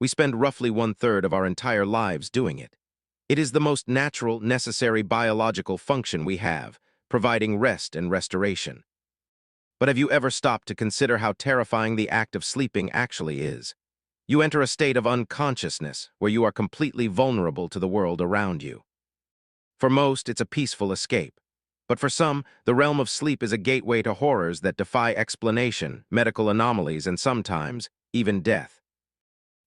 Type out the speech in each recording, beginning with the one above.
We spend roughly one-third of our entire lives doing it. It is the most natural, necessary biological function we have, providing rest and restoration. But have you ever stopped to consider how terrifying the act of sleeping actually is? You enter a state of unconsciousness where you are completely vulnerable to the world around you. For most, it's a peaceful escape. But for some, the realm of sleep is a gateway to horrors that defy explanation, medical anomalies, and sometimes, even death.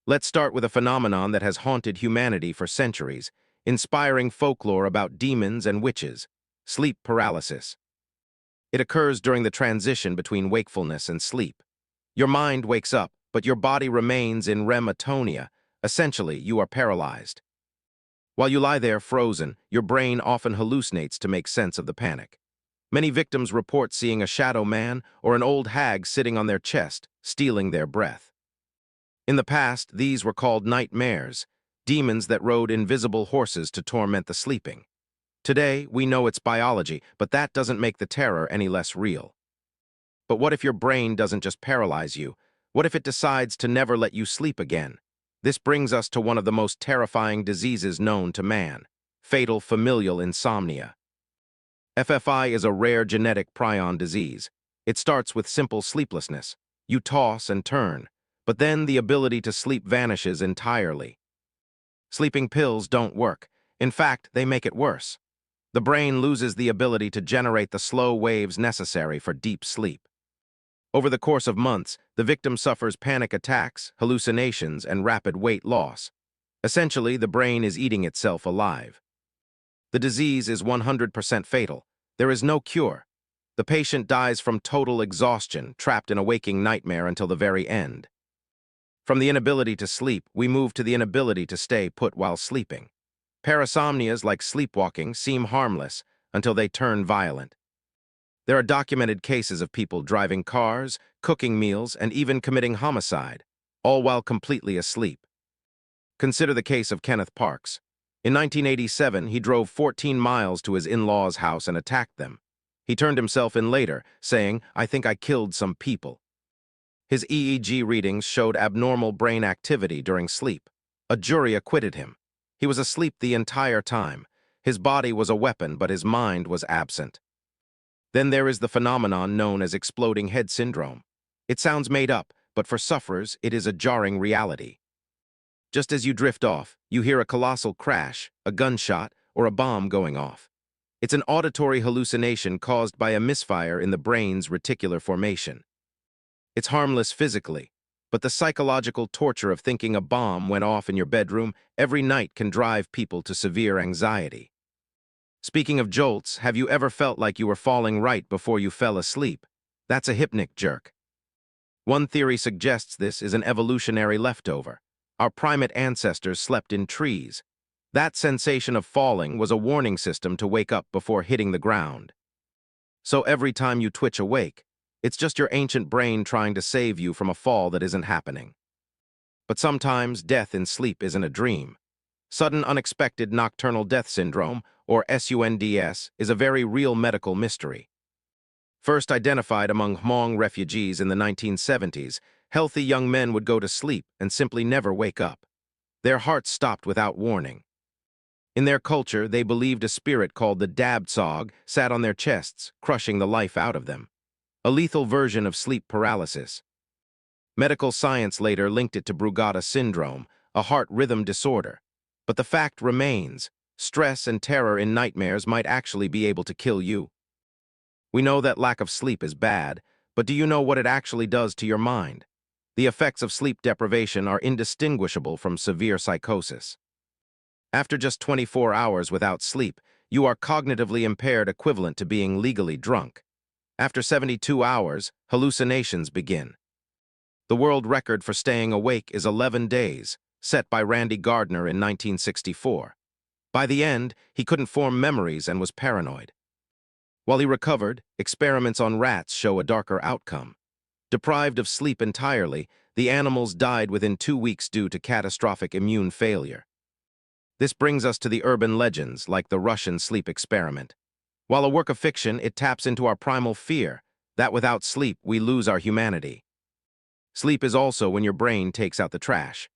Let's start with a phenomenon that has haunted humanity for centuries, inspiring folklore about demons and witches: sleep paralysis. It occurs during the transition between wakefulness and sleep. Your mind wakes up, but your body remains in REM atonia. Essentially, you are paralyzed. While you lie there frozen, your brain often hallucinates to make sense of the panic. Many victims report seeing a shadow man or an old hag sitting on their chest, stealing their breath. In the past, these were called nightmares, demons that rode invisible horses to torment the sleeping. Today, we know it's biology, but that doesn't make the terror any less real. But what if your brain doesn't just paralyze you? What if it decides to never let you sleep again? This brings us to one of the most terrifying diseases known to man: fatal familial insomnia. FFI is a rare genetic prion disease. It starts with simple sleeplessness. You toss and turn, but then the ability to sleep vanishes entirely. Sleeping pills don't work. In fact, they make it worse. The brain loses the ability to generate the slow waves necessary for deep sleep. Over the course of months, the victim suffers panic attacks, hallucinations, and rapid weight loss. Essentially, the brain is eating itself alive. The disease is 100% fatal. There is no cure. The patient dies from total exhaustion, trapped in a waking nightmare until the very end. From the inability to sleep, we move to the inability to stay put while sleeping. Parasomnias like sleepwalking seem harmless until they turn violent. There are documented cases of people driving cars, cooking meals, and even committing homicide, all while completely asleep. Consider the case of Kenneth Parks. In 1987, he drove 14 miles to his in-laws' house and attacked them. He turned himself in later, saying, "I think I killed some people." His EEG readings showed abnormal brain activity during sleep. A jury acquitted him. He was asleep the entire time. His body was a weapon, but his mind was absent. Then there is the phenomenon known as exploding head syndrome. It sounds made up, but for sufferers, it is a jarring reality. Just as you drift off, you hear a colossal crash, a gunshot, or a bomb going off. It's an auditory hallucination caused by a misfire in the brain's reticular formation. It's harmless physically, but the psychological torture of thinking a bomb went off in your bedroom every night can drive people to severe anxiety. Speaking of jolts, have you ever felt like you were falling right before you fell asleep? That's a hypnic jerk. One theory suggests this is an evolutionary leftover. Our primate ancestors slept in trees. That sensation of falling was a warning system to wake up before hitting the ground. So every time you twitch awake, it's just your ancient brain trying to save you from a fall that isn't happening. But sometimes death in sleep isn't a dream. Sudden unexpected nocturnal death syndrome, or SUNDS, is a very real medical mystery. First identified among Hmong refugees in the 1970s, healthy young men would go to sleep and simply never wake up. Their hearts stopped without warning. In their culture, they believed a spirit called the Dabtsog sat on their chests, crushing the life out of them. A lethal version of sleep paralysis. Medical science later linked it to Brugada syndrome, a heart rhythm disorder. But the fact remains, stress and terror in nightmares might actually be able to kill you. We know that lack of sleep is bad, but do you know what it actually does to your mind? The effects of sleep deprivation are indistinguishable from severe psychosis. After just 24 hours without sleep, you are cognitively impaired, equivalent to being legally drunk. After 72 hours, hallucinations begin. The world record for staying awake is 11 days, set by Randy Gardner in 1964. By the end, he couldn't form memories and was paranoid. While he recovered, experiments on rats show a darker outcome. Deprived of sleep entirely, the animals died within 2 weeks due to catastrophic immune failure. This brings us to the urban legends, like the Russian sleep experiment. While a work of fiction, it taps into our primal fear, that without sleep, we lose our humanity. Sleep is also when your brain takes out the trash.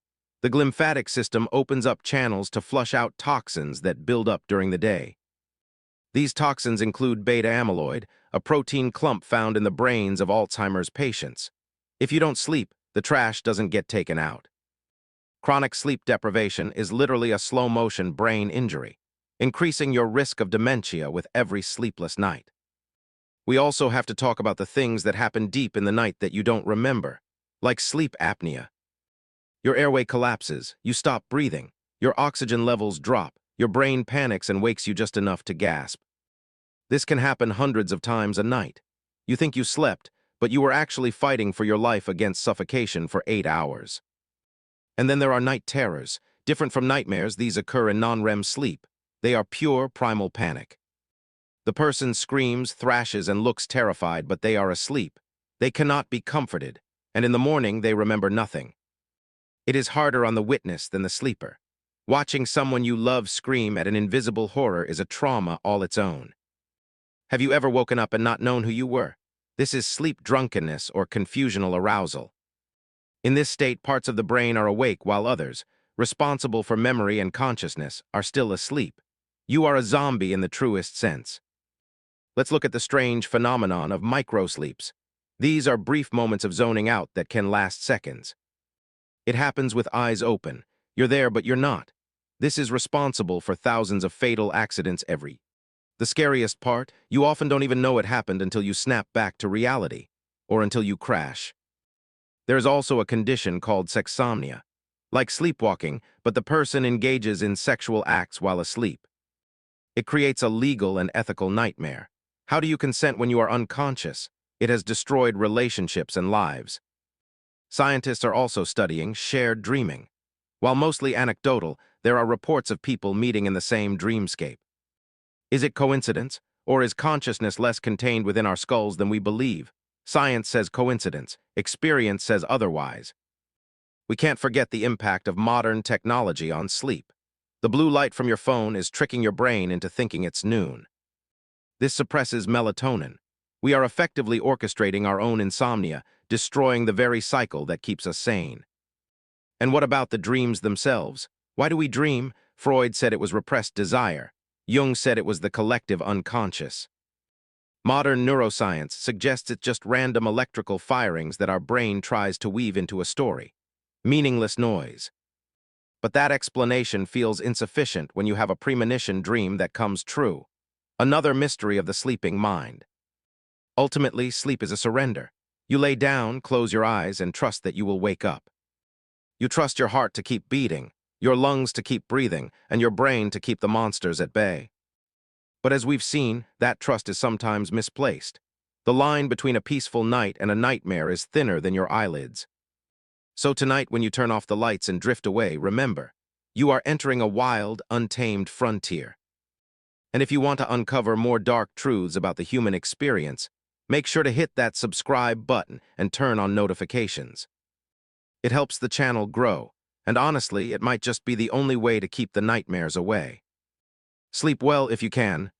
The glymphatic system opens up channels to flush out toxins that build up during the day. These toxins include beta-amyloid, a protein clump found in the brains of Alzheimer's patients. If you don't sleep, the trash doesn't get taken out. Chronic sleep deprivation is literally a slow-motion brain injury, increasing your risk of dementia with every sleepless night. We also have to talk about the things that happen deep in the night that you don't remember, like sleep apnea. Your airway collapses, you stop breathing, your oxygen levels drop, your brain panics and wakes you just enough to gasp. This can happen hundreds of times a night. You think you slept, but you were actually fighting for your life against suffocation for 8 hours. And then there are night terrors. Different from nightmares, these occur in non-REM sleep. They are pure primal panic. The person screams, thrashes, and looks terrified, but they are asleep. They cannot be comforted, and in the morning they remember nothing. It is harder on the witness than the sleeper. Watching someone you love scream at an invisible horror is a trauma all its own. Have you ever woken up and not known who you were? This is sleep drunkenness or confusional arousal. In this state, parts of the brain are awake while others, responsible for memory and consciousness, are still asleep. You are a zombie in the truest sense. Let's look at the strange phenomenon of microsleeps. These are brief moments of zoning out that can last seconds. It happens with eyes open. You're there, but you're not. This is responsible for thousands of fatal accidents every year. The scariest part, you often don't even know it happened until you snap back to reality, or until you crash. There is also a condition called sexsomnia, like sleepwalking, but the person engages in sexual acts while asleep. It creates a legal and ethical nightmare. How do you consent when you are unconscious? It has destroyed relationships and lives. Scientists are also studying shared dreaming. While mostly anecdotal, there are reports of people meeting in the same dreamscape. Is it coincidence, or is consciousness less contained within our skulls than we believe? Science says coincidence, experience says otherwise. We can't forget the impact of modern technology on sleep. The blue light from your phone is tricking your brain into thinking it's noon. This suppresses melatonin. We are effectively orchestrating our own insomnia, destroying the very cycle that keeps us sane. And what about the dreams themselves? Why do we dream? Freud said it was repressed desire. Jung said it was the collective unconscious. Modern neuroscience suggests it's just random electrical firings that our brain tries to weave into a story. Meaningless noise. But that explanation feels insufficient when you have a premonition dream that comes true. Another mystery of the sleeping mind. Ultimately, sleep is a surrender. You lay down, close your eyes, and trust that you will wake up. You trust your heart to keep beating, your lungs to keep breathing, and your brain to keep the monsters at bay. But as we've seen, that trust is sometimes misplaced. The line between a peaceful night and a nightmare is thinner than your eyelids. So tonight, when you turn off the lights and drift away, remember, you are entering a wild, untamed frontier. And if you want to uncover more dark truths about the human experience, make sure to hit that subscribe button and turn on notifications. It helps the channel grow, and honestly, it might just be the only way to keep the nightmares away. Sleep well if you can.